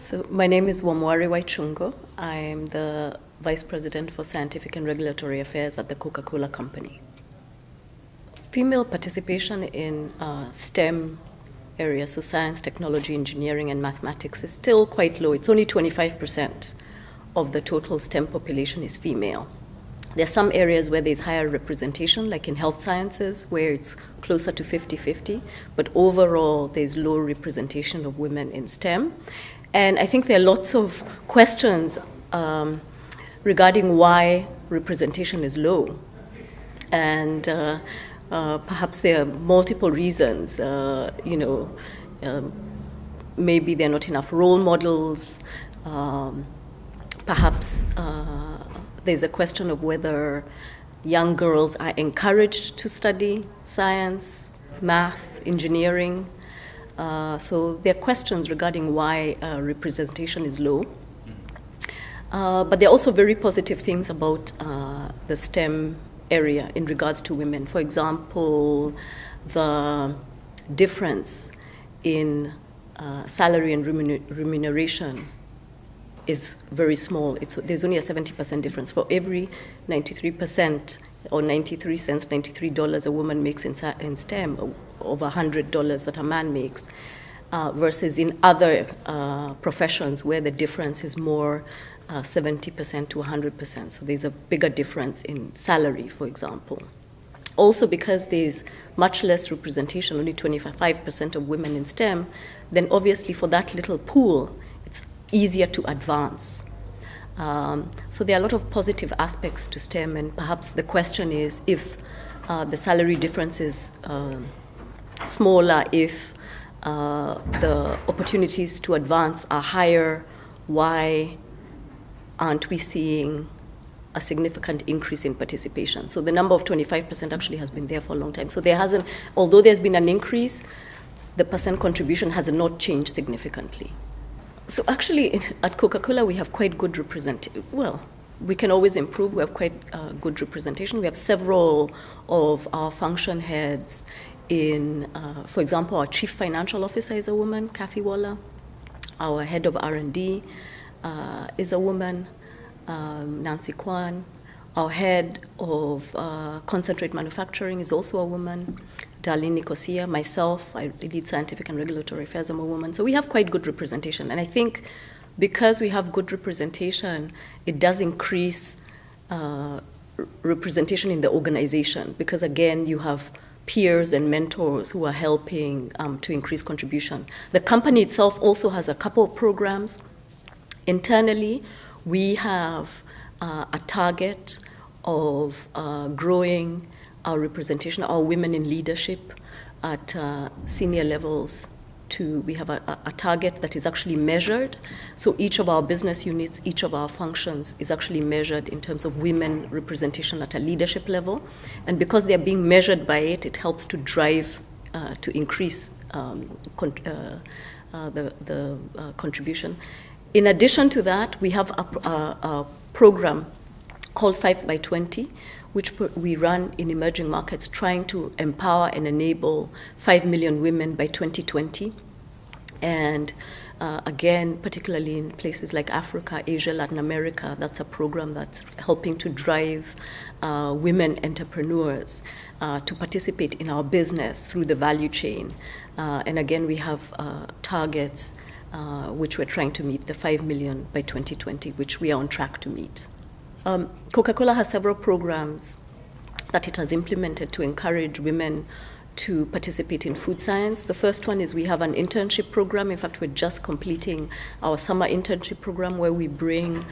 So my name is Wamwari Waichungo. I'm the Vice President for Scientific and Regulatory Affairs at the Coca-Cola company. Female participation in STEM areas, so science, technology, engineering, and mathematics, is still quite low. It's only 25% of the total STEM population is female. There are some areas where there's higher representation, like in health sciences, where it's closer to 50-50, but overall there's low representation of women in STEM. And I think there are lots of questions regarding why representation is low. And perhaps there are multiple reasons. Maybe there are not enough role models. Perhaps there's a question of whether young girls are encouraged to study science, math, engineering. So there are questions regarding why representation is low. But there are also very positive things about the STEM area in regards to women. For example, the difference in salary and remuneration is very small. There's only a 70% difference. For every 93% or 93 cents, $93 a woman makes in STEM, over $100 that a man makes, versus in other professions where the difference is more 70% to 100%. So there's a bigger difference in salary, for example. Also, because there's much less representation, only 25% of women in STEM, then obviously for that little pool, it's easier to advance. So there are a lot of positive aspects to STEM, and perhaps the question is if the salary difference is smaller, if the opportunities to advance are higher, why aren't we seeing a significant increase in participation? So the number of 25% actually has been there for a long time. So although there's been an increase, the percent contribution has not changed significantly. So actually, at Coca-Cola, we have quite good representation. Well, we can always improve. We have quite good representation. We have several of our function heads for example, our chief financial officer is a woman, Kathy Waller. Our head of R&D is a woman, Nancy Kwan. Our head of concentrate manufacturing is also a woman, Darlene Nicosia. Myself, I lead scientific and regulatory affairs, I'm a woman. So we have quite good representation. And I think because we have good representation, it does increase representation in the organization, because again, you have peers and mentors who are helping to increase contribution. The company itself also has a couple of programs. Internally, we have a target of growing our representation, our women in leadership at senior levels. We have a target that is actually measured. So each of our business units, each of our functions is actually measured in terms of women representation at a leadership level. And because they're being measured by it, it helps to drive, to increase the contribution. In addition to that, we have a program called 5x20, which we run in emerging markets, trying to empower and enable 5 million women by 2020. And again, particularly in places like Africa, Asia, Latin America, that's a program that's helping to drive women entrepreneurs to participate in our business through the value chain. And again, we have targets which we're trying to meet, the 5 million by 2020, which we are on track to meet. Coca-Cola has several programs that it has implemented to encourage women to participate in food science. The first one is we have an internship program. In fact, we're just completing our summer internship program where we bring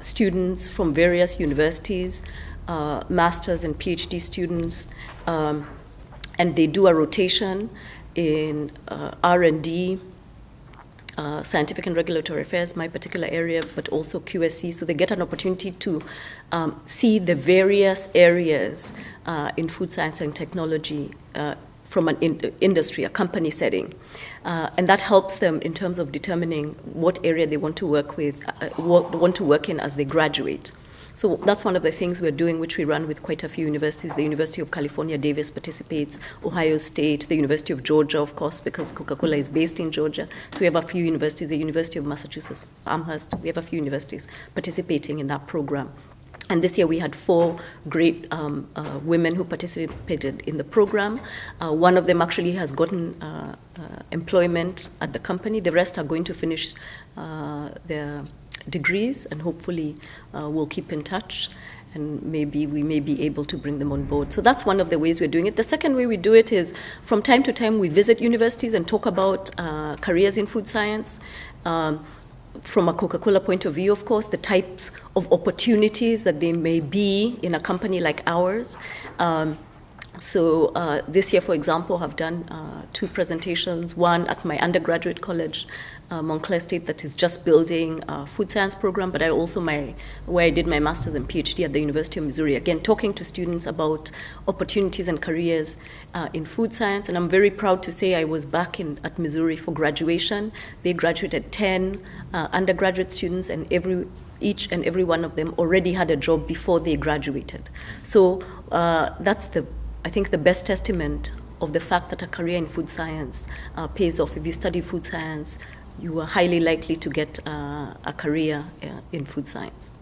students from various universities, master's and PhD students, and they do a rotation in R&D, scientific and regulatory affairs, my particular area, but also QSC. So they get an opportunity to see the various areas in food science and technology from an industry, a company setting. And that helps them in terms of determining what area they want to work with, want to work in as they graduate. So that's one of the things we're doing, which we run with quite a few universities. The University of California, Davis participates, Ohio State, the University of Georgia, of course, because Coca-Cola is based in Georgia. So we have a few universities, the University of Massachusetts, Amherst, we have a few universities participating in that program. And this year we had 4 great women who participated in the program. One of them actually has gotten employment at the company. The rest are going to finish their degrees, and hopefully we'll keep in touch, and maybe we may be able to bring them on board. So that's one of the ways we're doing it. The second way we do it is from time to time we visit universities and talk about careers in food science. From a Coca-Cola point of view, of course, the types of opportunities that there may be in a company like ours. So this year, for example, I've done 2 presentations, one at my undergraduate college, Montclair State, that is just building a food science program, but I also where I did my master's and PhD at the University of Missouri, again, talking to students about opportunities and careers in food science. And I'm very proud to say I was back at Missouri for graduation. They graduated 10 undergraduate students, and each and every one of them already had a job before they graduated. So that's I think the best testament of the fact that a career in food science pays off. If you study food science, you are highly likely to get a career in food science.